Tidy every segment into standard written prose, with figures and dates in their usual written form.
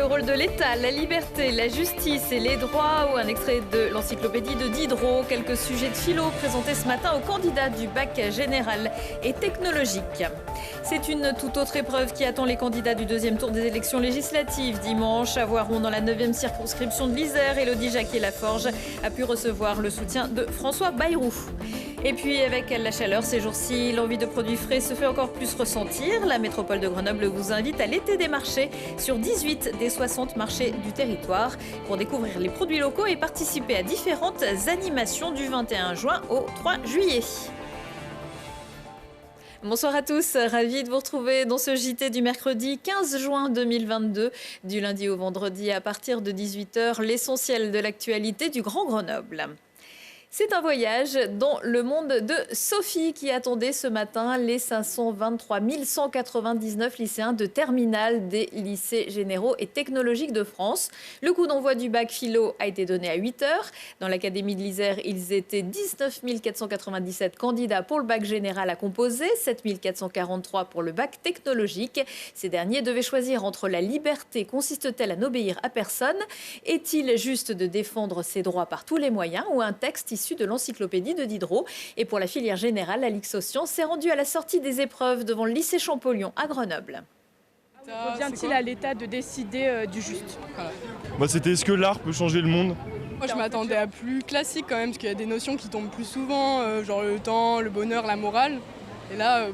le rôle de l'État, la liberté, la justice et les droits, ou un extrait de l'encyclopédie de Diderot. Quelques sujets de philo présentés ce matin aux candidats du bac général et technologique. C'est une toute autre épreuve qui attend les candidats du deuxième tour des élections législatives. Dimanche, à Voiron, dans la 9e circonscription de l'Isère, Élodie Jacquier-Laforge a pu recevoir le soutien de François Bayrou. Et puis avec la chaleur ces jours-ci, l'envie de produits frais se fait encore plus ressentir. La métropole de Grenoble vous invite à l'été des marchés sur 18 des 60 marchés du territoire pour découvrir les produits locaux et participer à différentes animations du 21 juin au 3 juillet. Bonsoir à tous, ravi de vous retrouver dans ce JT du mercredi 15 juin 2022. Du lundi au vendredi à partir de 18h, l'essentiel de l'actualité du Grand Grenoble. C'est un voyage dans le monde de Sophie qui attendait ce matin les 523 199 lycéens de terminale des lycées généraux et technologiques de France. Le coup d'envoi du bac philo a été donné à 8h. Dans l'académie de l'Isère, ils étaient 19 497 candidats pour le bac général à composer, 7 443 pour le bac technologique. Ces derniers devaient choisir entre la liberté consiste-t-elle à n'obéir à personne, est-il juste de défendre ses droits par tous les moyens, ou un texte issu de l'encyclopédie de Diderot. Et pour la filière générale, la Ligue Sociaux s'est rendue à la sortie des épreuves devant le lycée Champollion à Grenoble. Revient-il à l'État de décider du juste? C'était est-ce que l'art peut changer le monde? Moi je m'attendais à plus classique quand même, parce qu'il y a des notions qui tombent plus souvent, genre le temps, le bonheur, la morale. Et là,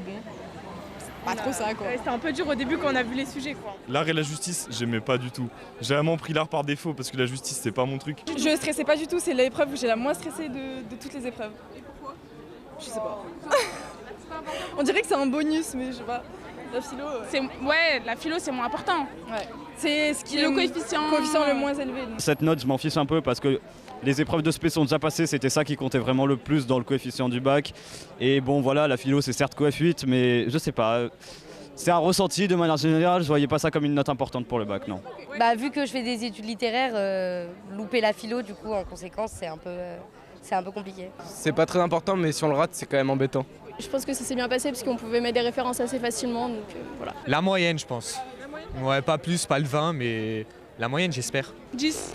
pas trop ça quoi. C'était un peu dur au début quand on a vu les sujets quoi. L'art et la justice, j'aimais pas du tout. J'ai vraiment pris l'art par défaut parce que la justice, c'est pas mon truc. Je stressais pas du tout, c'est l'épreuve où j'ai la moins stressée de toutes les épreuves. Et pourquoi? Je sais pas. On dirait que c'est un bonus, mais je sais pas. La philo. Ouais, la philo c'est moins important. Ouais. C'est ce qui est le coefficient le moins élevé. Donc. Cette note, je m'en fiche un peu parce que les épreuves de spé sont déjà passées, c'était ça qui comptait vraiment le plus dans le coefficient du bac. Et bon voilà, la philo c'est certes coef 8, mais je sais pas. C'est un ressenti de manière générale, je voyais pas ça comme une note importante pour le bac, non. Vu que je fais des études littéraires, louper la philo du coup en conséquence c'est un peu compliqué. C'est pas très important mais si on le rate c'est quand même embêtant. Je pense que ça s'est bien passé parce qu'on pouvait mettre des références assez facilement, donc voilà. La moyenne je pense. Ouais, pas plus, pas le 20, mais la moyenne j'espère. 10,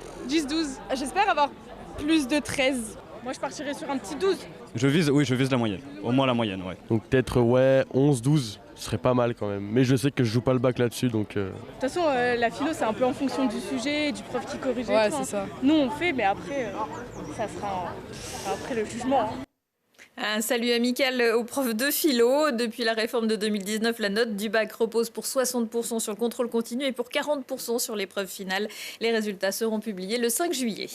12. J'espère avoir plus de 13. Moi je partirais sur un petit 12. Je vise la moyenne, au moins la moyenne, ouais. Donc peut-être 11, 12, ce serait pas mal quand même. Mais je sais que je joue pas le bac là-dessus donc... De toute façon la philo c'est un peu en fonction du sujet, du prof qui corrige. Ouais, c'est ça. Nous on fait mais après ça sera après le jugement. Un salut amical aux profs de philo. Depuis la réforme de 2019, la note du bac repose pour 60% sur le contrôle continu et pour 40% sur l'épreuve finale. Les résultats seront publiés le 5 juillet.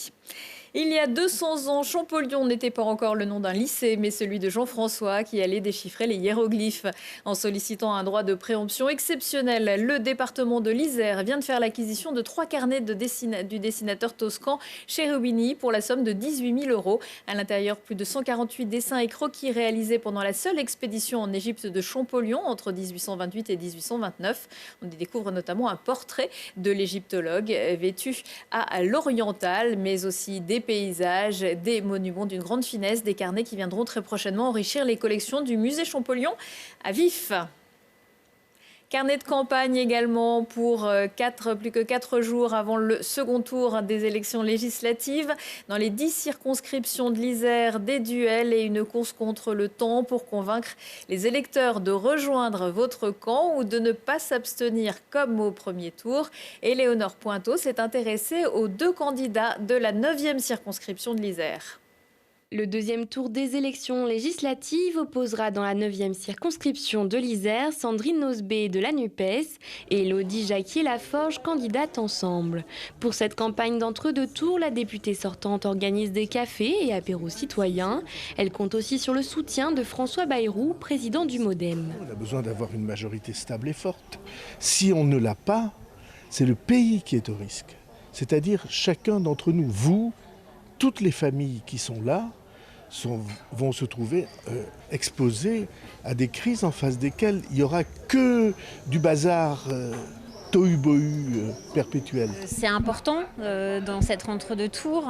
Il y a 200 ans, Champollion n'était pas encore le nom d'un lycée, mais celui de Jean-François qui allait déchiffrer les hiéroglyphes. En sollicitant un droit de préemption exceptionnel, le département de l'Isère vient de faire l'acquisition de 3 carnets du dessinateur toscan Cherubini pour la somme de 18 000 €. À l'intérieur, plus de 148 dessins et croquis réalisés pendant la seule expédition en Égypte de Champollion entre 1828 et 1829. On y découvre notamment un portrait de l'égyptologue vêtu à l'oriental, mais aussi des paysages, des monuments d'une grande finesse, des carnets qui viendront très prochainement enrichir les collections du musée Champollion à Vif. Carnet de campagne également pour plus que 4 jours avant le second tour des élections législatives. Dans les 10 circonscriptions de l'Isère, des duels et une course contre le temps pour convaincre les électeurs de rejoindre votre camp ou de ne pas s'abstenir comme au premier tour. Éléonore Pointeau s'est intéressée aux 2 candidats de la 9e circonscription de l'Isère. Le deuxième tour des élections législatives opposera dans la 9e circonscription de l'Isère Sandrine Nosbé de la NUPES et Élodie Jacquier-Laforge, candidates ensemble. Pour cette campagne d'entre-deux tours, la députée sortante organise des cafés et apéros citoyens. Elle compte aussi sur le soutien de François Bayrou, président du MoDem. On a besoin d'avoir une majorité stable et forte. Si on ne l'a pas, c'est le pays qui est au risque. C'est-à-dire chacun d'entre nous, vous, toutes les familles qui sont là, vont se trouver exposés à des crises en face desquelles il n'y aura que du bazar tohu-bohu perpétuel. C'est important dans cette entre-deux tours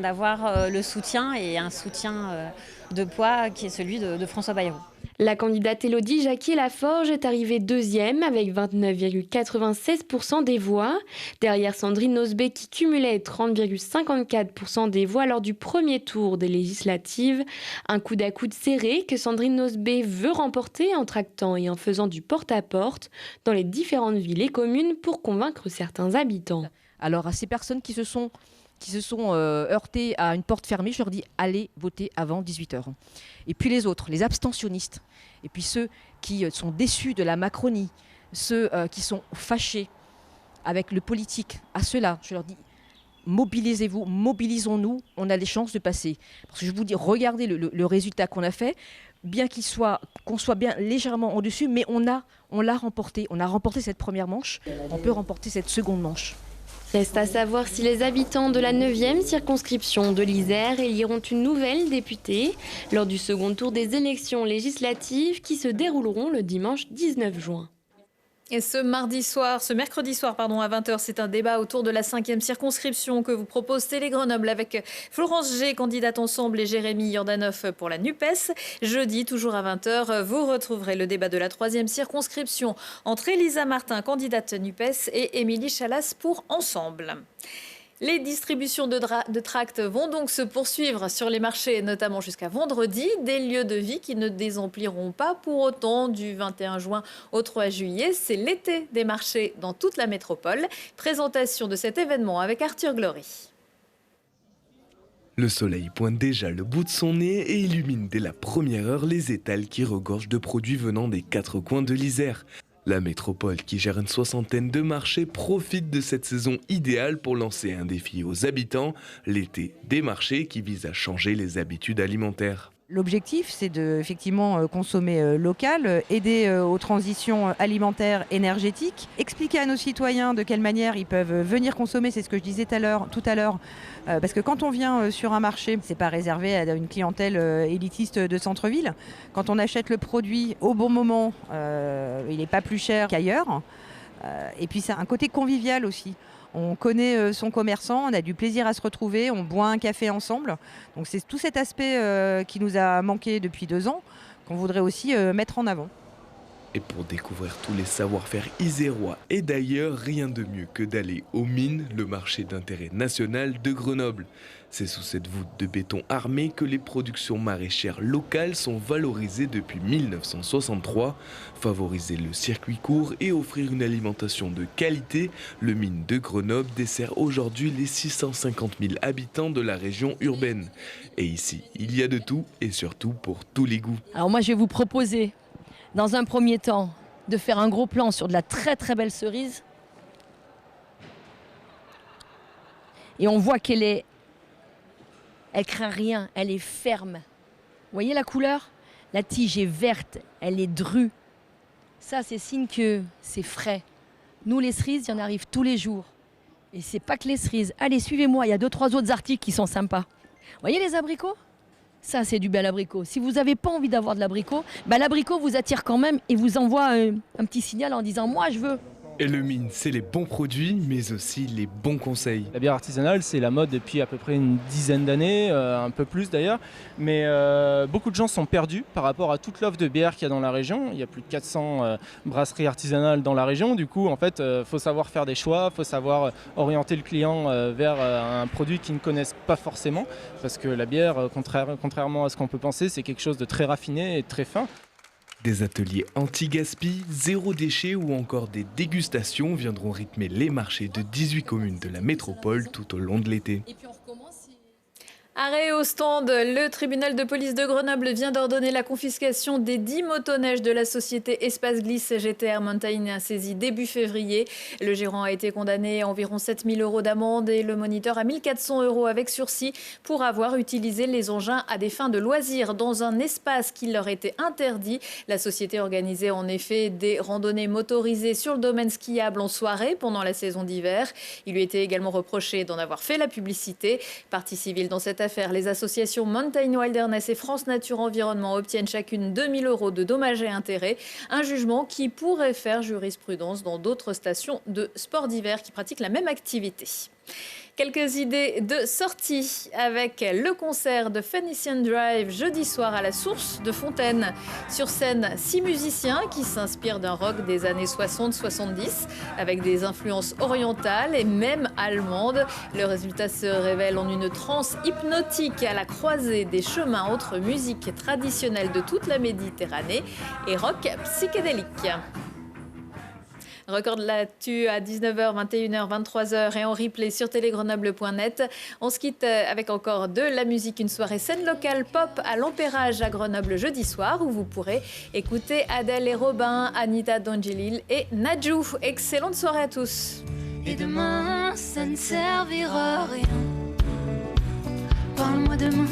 d'avoir le soutien et un soutien de poids qui est celui de François Bayrou. La candidate Élodie Jacquier-Laforge est arrivée deuxième avec 29,96% des voix, derrière Sandrine Nosbé qui cumulait 30,54% des voix lors du premier tour des législatives. Un coude à coude serré que Sandrine Nosbé veut remporter en tractant et en faisant du porte-à-porte dans les différentes villes et communes pour convaincre certains habitants. Alors à ces personnes qui se sont heurtées à une porte fermée, je leur dis allez voter avant 18h. Et puis les autres, les abstentionnistes, et puis ceux qui sont déçus de la Macronie, ceux qui sont fâchés avec le politique, à ceux-là, je leur dis mobilisez-vous, mobilisons-nous, on a des chances de passer. Parce que je vous dis, regardez le résultat qu'on a fait, bien qu'on soit bien légèrement au-dessus, mais on l'a remporté. On a remporté cette première manche, on peut remporter cette seconde manche. Reste à savoir si les habitants de la 9e circonscription de l'Isère éliront une nouvelle députée lors du second tour des élections législatives qui se dérouleront le dimanche 19 juin. Et ce mercredi soir, à 20h, c'est un débat autour de la 5e circonscription que vous propose Télé Grenoble avec Florence G, candidate Ensemble, et Jérémy Jordanov pour la NUPES. Jeudi, toujours à 20h, vous retrouverez le débat de la 3e circonscription entre Elisa Martin, candidate NUPES, et Émilie Chalas pour Ensemble. Les distributions de tracts vont donc se poursuivre sur les marchés, notamment jusqu'à vendredi. Des lieux de vie qui ne désempliront pas pour autant du 21 juin au 3 juillet. C'est l'été des marchés dans toute la métropole. Présentation de cet événement avec Arthur Glory. Le soleil pointe déjà le bout de son nez et illumine dès la première heure les étals qui regorgent de produits venant des 4 coins de l'Isère. La métropole, qui gère une 60aine de marchés, profite de cette saison idéale pour lancer un défi aux habitants, l'été des marchés qui vise à changer les habitudes alimentaires. L'objectif, c'est de effectivement consommer local, aider aux transitions alimentaires, énergétiques, expliquer à nos citoyens de quelle manière ils peuvent venir consommer, c'est ce que je disais tout à l'heure, parce que quand on vient sur un marché, c'est pas réservé à une clientèle élitiste de centre-ville. Quand on achète le produit au bon moment, il n'est pas plus cher qu'ailleurs. Et puis c'est un côté convivial aussi. On connaît son commerçant, on a du plaisir à se retrouver, on boit un café ensemble. Donc c'est tout cet aspect qui nous a manqué depuis 2 ans qu'on voudrait aussi mettre en avant. Et pour découvrir tous les savoir-faire isérois et d'ailleurs, rien de mieux que d'aller aux Mines, le marché d'intérêt national de Grenoble. C'est sous cette voûte de béton armé que les productions maraîchères locales sont valorisées depuis 1963. Favoriser le circuit court et offrir une alimentation de qualité, le Mine de Grenoble dessert aujourd'hui les 650 000 habitants de la région urbaine. Et ici, il y a de tout et surtout pour tous les goûts. Alors moi, je vais vous proposer, dans un premier temps, de faire un gros plan sur de la très très belle cerise. Et on voit elle craint rien, elle est ferme. Vous voyez la couleur? La tige est verte, elle est drue. Ça, c'est signe que c'est frais. Nous, les cerises, il y en arrive tous les jours. Et c'est pas que les cerises. Allez, suivez-moi, il y a 2-3 autres articles qui sont sympas. Vous voyez les abricots? Ça, c'est du bel abricot. Si vous n'avez pas envie d'avoir de l'abricot, l'abricot vous attire quand même et vous envoie un petit signal en disant « moi, je veux ». Et le Mine, c'est les bons produits, mais aussi les bons conseils. La bière artisanale, c'est la mode depuis à peu près une dizaine d'années, un peu plus d'ailleurs. Mais beaucoup de gens sont perdus par rapport à toute l'offre de bière qu'il y a dans la région. Il y a plus de 400 brasseries artisanales dans la région. Du coup, en fait, faut savoir faire des choix, faut savoir orienter le client vers un produit qu'ils ne connaissent pas forcément. Parce que la bière, contrairement à ce qu'on peut penser, c'est quelque chose de très raffiné et de très fin. Des ateliers anti-gaspi, zéro déchet ou encore des dégustations viendront rythmer les marchés de 18 communes de la métropole tout au long de l'été. Arrêt au stand, le tribunal de police de Grenoble vient d'ordonner la confiscation des 10 motoneiges de la société Espace Glisse GTR Mountain saisie début février. Le gérant a été condamné à environ 7 000 € d'amende et le moniteur à 1 400 € avec sursis pour avoir utilisé les engins à des fins de loisirs dans un espace qui leur était interdit. La société organisait en effet des randonnées motorisées sur le domaine skiable en soirée pendant la saison d'hiver. Il lui était également reproché d'en avoir fait la publicité. Partie civile dans cette affaire, les associations Mountain Wilderness et France Nature Environnement obtiennent chacune 2 000 € de dommages et intérêts. Un jugement qui pourrait faire jurisprudence dans d'autres stations de sport d'hiver qui pratiquent la même activité. Quelques idées de sortie avec le concert de Phoenician Drive jeudi soir à la Source de Fontaine. Sur scène, 6 musiciens qui s'inspirent d'un rock des années 60-70 avec des influences orientales et même allemandes. Le résultat se révèle en une transe hypnotique à la croisée des chemins entre musique traditionnelle de toute la Méditerranée et rock psychédélique. Record de l'actu à 19h, 21h, 23h et en replay sur télégrenoble.net. On se quitte avec encore de la musique, une soirée scène locale pop à l'Empérage à Grenoble jeudi soir où vous pourrez écouter Adèle et Robin, Anita D'Angelil et Nadjou. Excellente soirée à tous. Et demain, ça ne servira à rien. Parle-moi demain.